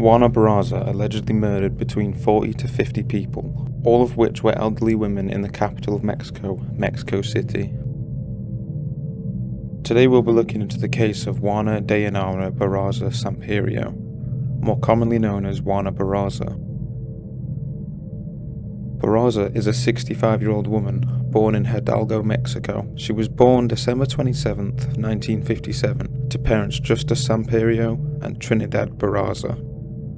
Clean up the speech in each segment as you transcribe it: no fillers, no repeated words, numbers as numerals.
Juana Barraza allegedly murdered between 40 to 50 people, all of which were elderly women in the capital of Mexico, Mexico City. Today we'll be looking into the case of Juana Barraza Sampiero, more commonly known as Juana Barraza. Barraza is a 65-year-old woman born in Hidalgo, Mexico. She was born December 27, 1957, to parents Justa Sampiero and Trinidad Barraza.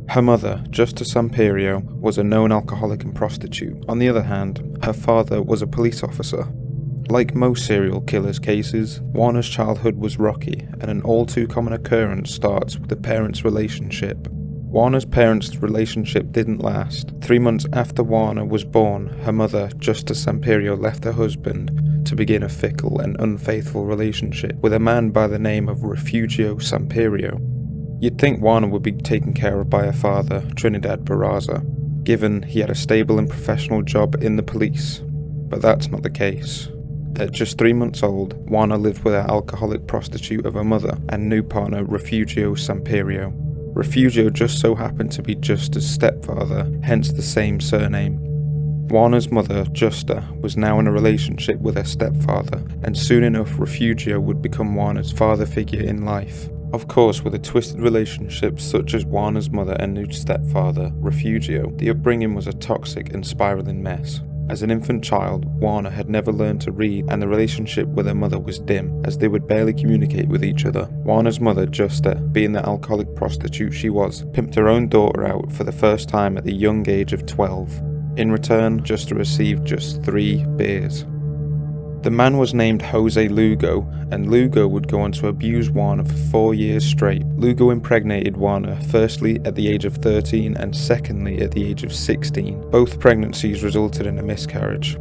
Her mother, Justa Sampiero, was a known alcoholic and prostitute. On the other hand, her father was a police officer. Like most serial killers' cases, Juana's childhood was rocky, and an all-too-common occurrence starts with the parents' relationship. Juana's parents' relationship didn't last. 3 months after Juana was born, her mother, Justa Sampiero, left her husband to begin a fickle and unfaithful relationship with a man by the name of Refugio Sampiero. You'd think Juana would be taken care of by her father, Trinidad Barraza, given he had a stable and professional job in the police, but that's not the case. At just 3 months old, Juana lived with her alcoholic prostitute of her mother and new partner Refugio Sampiero. Refugio just so happened to be Justa's stepfather, hence the same surname. Juana's mother, Justa, was now in a relationship with her stepfather, and soon enough Refugio would become Juana's father figure in life. Of course, with a twisted relationship such as Juana's mother and new stepfather, Refugio, the upbringing was a toxic and spiraling mess. As an infant child, Juana had never learned to read, and the relationship with her mother was dim, as they would barely communicate with each other. Juana's mother, Justa, being the alcoholic prostitute she was, pimped her own daughter out for the first time at the young age of 12. In return, Justa received just 3 beers. The man was named Jose Lugo, and Lugo would go on to abuse Juana for 4 years straight. Lugo impregnated Juana, firstly at the age of 13 and secondly at the age of 16. Both pregnancies resulted in a miscarriage.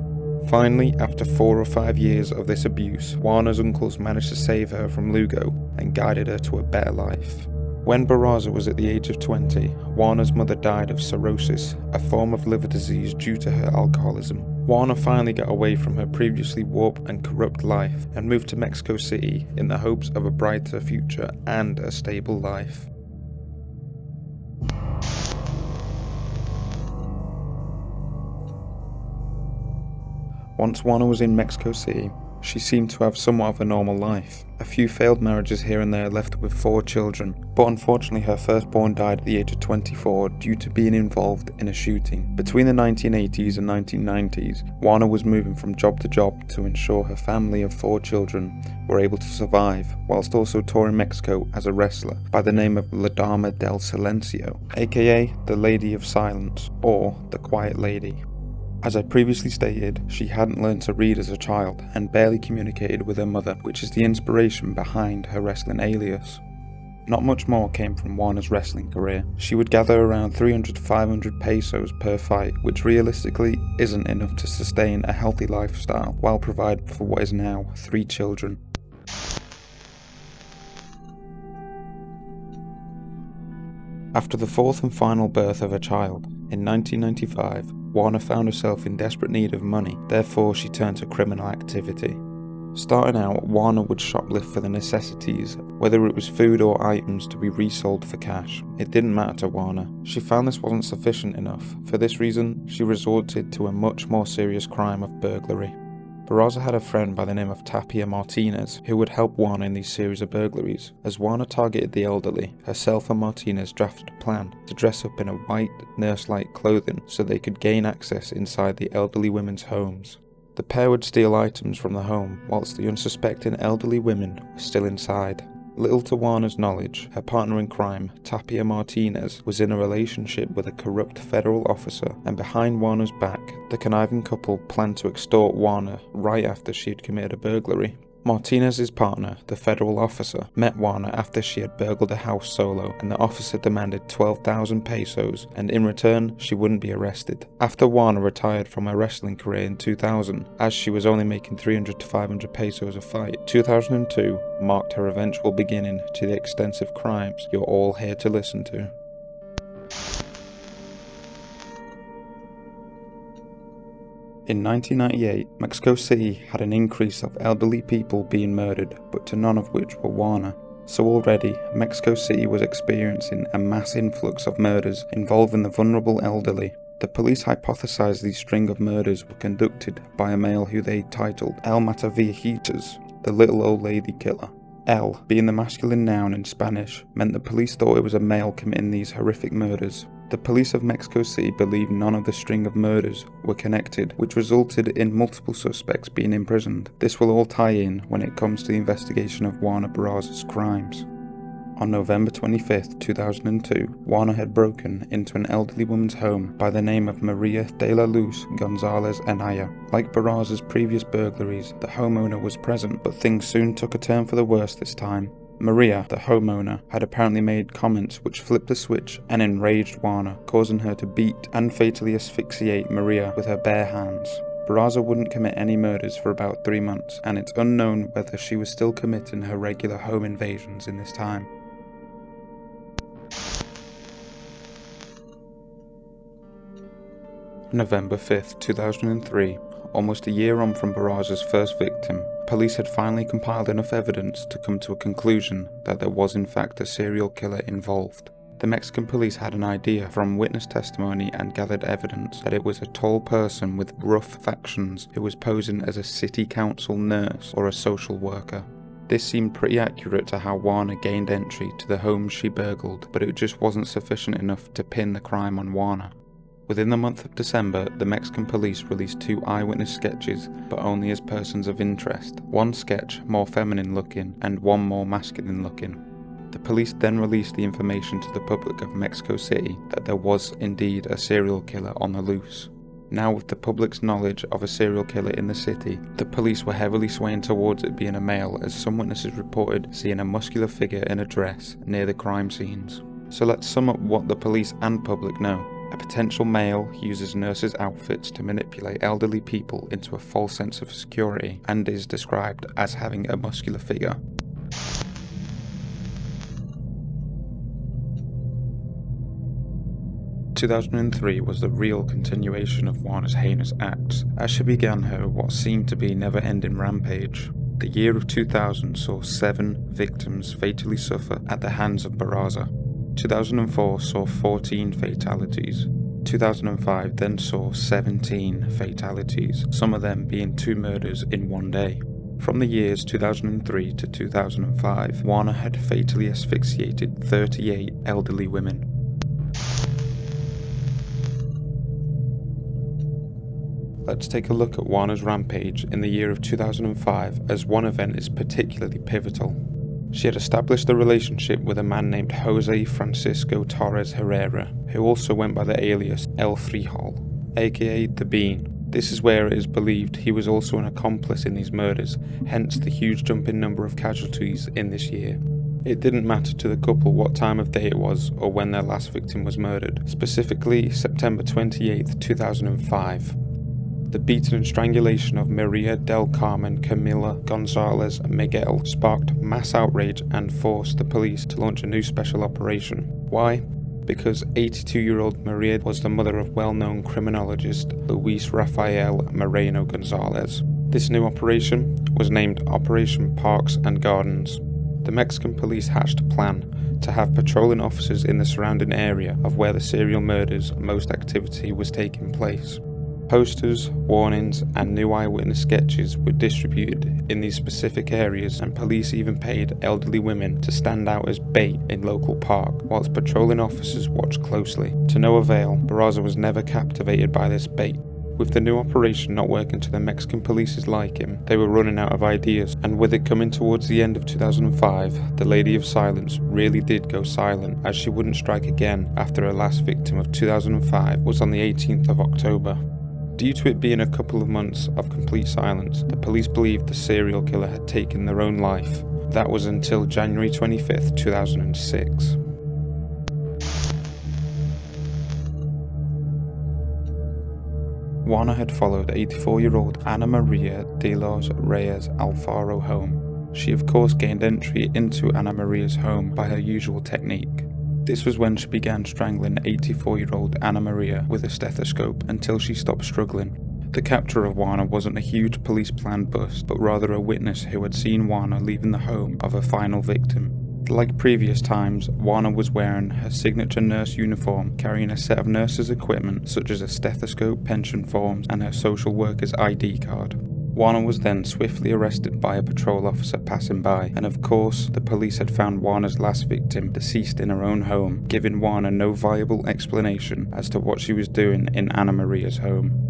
Finally, after 4 or 5 years of this abuse, Juana's uncles managed to save her from Lugo and guided her to a better life. When Barraza was at the age of 20, Juana's mother died of cirrhosis, a form of liver disease due to her alcoholism. Juana finally got away from her previously warped and corrupt life and moved to Mexico City in the hopes of a brighter future and a stable life. Once Juana was in Mexico City, she seemed to have somewhat of a normal life. A few failed marriages here and there left her with 4 children, but unfortunately her firstborn died at the age of 24 due to being involved in a shooting. Between the 1980s and 1990s, Juana was moving from job to job to ensure her family of 4 children were able to survive, whilst also touring Mexico as a wrestler by the name of La Dama del Silencio, aka the Lady of Silence, or the Quiet Lady. As I previously stated, she hadn't learned to read as a child and barely communicated with her mother, which is the inspiration behind her wrestling alias. Not much more came from Juana's wrestling career. She would gather around 300 to 500 pesos per fight, which realistically isn't enough to sustain a healthy lifestyle while providing for what is now 3 children. After the 4th and final birth of her child, in 1995, Juana found herself in desperate need of money, therefore she turned to criminal activity. Starting out, Juana would shoplift for the necessities, whether it was food or items to be resold for cash. It didn't matter to Juana. She found this wasn't sufficient enough. For this reason, she resorted to a much more serious crime of burglary. Barraza had a friend by the name of Tapia Martinez who would help Juana in these series of burglaries. As Juana targeted the elderly, herself and Martinez drafted a plan to dress up in a white, nurse-like clothing so they could gain access inside the elderly women's homes. The pair would steal items from the home whilst the unsuspecting elderly women were still inside. Little to Juana's knowledge, her partner in crime, Tapia Martinez, was in a relationship with a corrupt federal officer, and behind Juana's back, the conniving couple planned to extort Juana right after she had committed a burglary. Martinez's partner, the federal officer, met Juana after she had burgled a house solo, and the officer demanded 12,000 pesos, and in return, she wouldn't be arrested. After Juana retired from her wrestling career in 2000, as she was only making 300 to 500 pesos a fight, 2002 marked her eventual beginning to the extensive crimes you're all here to listen to. In 1998, Mexico City had an increase of elderly people being murdered, but to none of which were Juana. So already, Mexico City was experiencing a mass influx of murders involving the vulnerable elderly. The police hypothesized these string of murders were conducted by a male who they titled El Mataviejitas, the little old lady killer. El, being the masculine noun in Spanish, meant the police thought it was a male committing these horrific murders. The police of Mexico City believed none of the string of murders were connected, which resulted in multiple suspects being imprisoned. This will all tie in when it comes to the investigation of Juana Barraza's crimes. On November 25, 2002, Juana had broken into an elderly woman's home by the name of Maria de la Luz Gonzalez Anaya. Like Barraza's previous burglaries, the homeowner was present, but things soon took a turn for the worse this time. Maria, the homeowner, had apparently made comments which flipped the switch and enraged Juana, causing her to beat and fatally asphyxiate Maria with her bare hands. Barraza wouldn't commit any murders for about 3 months, and it's unknown whether she was still committing her regular home invasions in this time. November 5, 2003, almost a year on from Barraza's first victim, police had finally compiled enough evidence to come to a conclusion that there was in fact a serial killer involved. The Mexican police had an idea from witness testimony and gathered evidence that it was a tall person with rough factions who was posing as a city council nurse or a social worker. This seemed pretty accurate to how Juana gained entry to the home she burgled, but it just wasn't sufficient enough to pin the crime on Juana. Within the month of December, the Mexican police released 2 eyewitness sketches, but only as persons of interest. One sketch more feminine looking, and one more masculine looking. The police then released the information to the public of Mexico City that there was indeed a serial killer on the loose. Now with the public's knowledge of a serial killer in the city, the police were heavily swaying towards it being a male, as some witnesses reported seeing a muscular figure in a dress near the crime scenes. So let's sum up what the police and public know. A potential male uses nurses' outfits to manipulate elderly people into a false sense of security and is described as having a muscular figure. "2003 was the real continuation of Juana's heinous acts, as she began her what seemed to be never-ending rampage. The year of 2000 saw 7 victims fatally suffer at the hands of Barraza. 2004 saw 14 fatalities. 2005 then saw 17 fatalities, some of them being 2 murders in one day. From the years 2003 to 2005, Juana had fatally asphyxiated 38 elderly women. Let's take a look at Juana's rampage in the year of 2005, as one event is particularly pivotal. She had established a relationship with a man named Jose Francisco Torres Herrera, who also went by the alias El Frijol, aka The Bean. This is where it is believed he was also an accomplice in these murders, hence the huge jump in number of casualties in this year. It didn't matter to the couple what time of day it was or when their last victim was murdered, specifically September 28, 2005. The beating and strangulation of Maria del Carmen Camila Gonzalez Miguel sparked mass outrage and forced the police to launch a new special operation. Why? Because 82-year-old Maria was the mother of well-known criminologist Luis Rafael Moreno Gonzalez. This new operation was named Operation Parks and Gardens. The Mexican police hatched a plan to have patrolling officers in the surrounding area of where the serial murders most activity was taking place. Posters, warnings, and new eyewitness sketches were distributed in these specific areas, and police even paid elderly women to stand out as bait in local park, whilst patrolling officers watched closely. To no avail, Barraza was never captivated by this bait. With the new operation not working to the Mexican police's liking, they were running out of ideas, and with it coming towards the end of 2005, the Lady of Silence really did go silent, as she wouldn't strike again after her last victim of 2005 was on the 18th of October. Due to it being a couple of months of complete silence, the police believed the serial killer had taken their own life. That was until January 25th, 2006. Juana had followed 84-year-old Ana Maria de los Reyes Alfaro home. She of course gained entry into Ana Maria's home by her usual technique. This was when she began strangling 84-year-old Ana Maria with a stethoscope until she stopped struggling. The capture of Juana wasn't a huge police planned bust, but rather a witness who had seen Juana leaving the home of her final victim. Like previous times, Juana was wearing her signature nurse uniform, carrying a set of nurse's equipment such as a stethoscope, pension forms, and her social worker's ID card. Juana was then swiftly arrested by a patrol officer passing by, and of course, the police had found Juana's last victim deceased in her own home, giving Juana no viable explanation as to what she was doing in Anna Maria's home.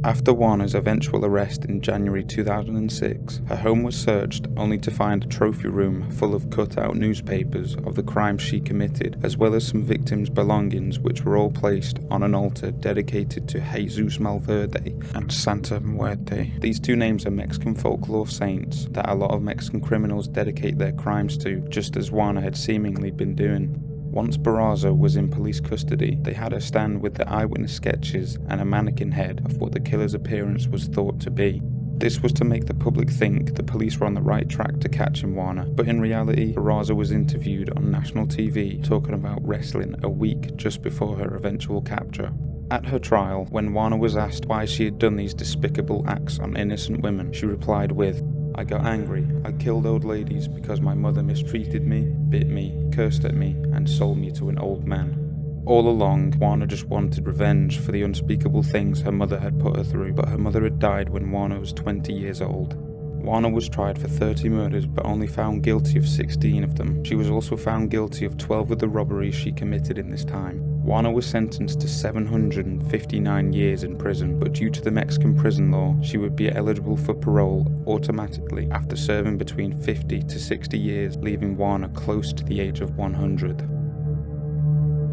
After Juana's eventual arrest in January 2006, her home was searched only to find a trophy room full of cut-out newspapers of the crimes she committed, as well as some victims' belongings which were all placed on an altar dedicated to Jesus Malverde and Santa Muerte. These two names are Mexican folklore saints that a lot of Mexican criminals dedicate their crimes to, just as Juana had seemingly been doing. Once Barraza was in police custody, they had her stand with the eyewitness sketches and a mannequin head of what the killer's appearance was thought to be. This was to make the public think the police were on the right track to catching Juana, but in reality, Barraza was interviewed on national TV talking about wrestling a week just before her eventual capture. At her trial, when Juana was asked why she had done these despicable acts on innocent women, she replied with, "I got angry. I killed old ladies because my mother mistreated me, bit me, cursed at me, and sold me to an old man." All along, Juana just wanted revenge for the unspeakable things her mother had put her through, but her mother had died when Juana was 20 years old. Juana was tried for 30 murders but only found guilty of 16 of them. She was also found guilty of 12 of the robberies she committed in this time. Juana was sentenced to 759 years in prison, but due to the Mexican prison law, she would be eligible for parole automatically after serving between 50 to 60 years, leaving Juana close to the age of 100.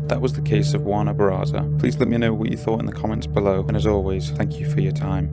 That was the case of Juana Barraza. Please let me know what you thought in the comments below, and as always, thank you for your time.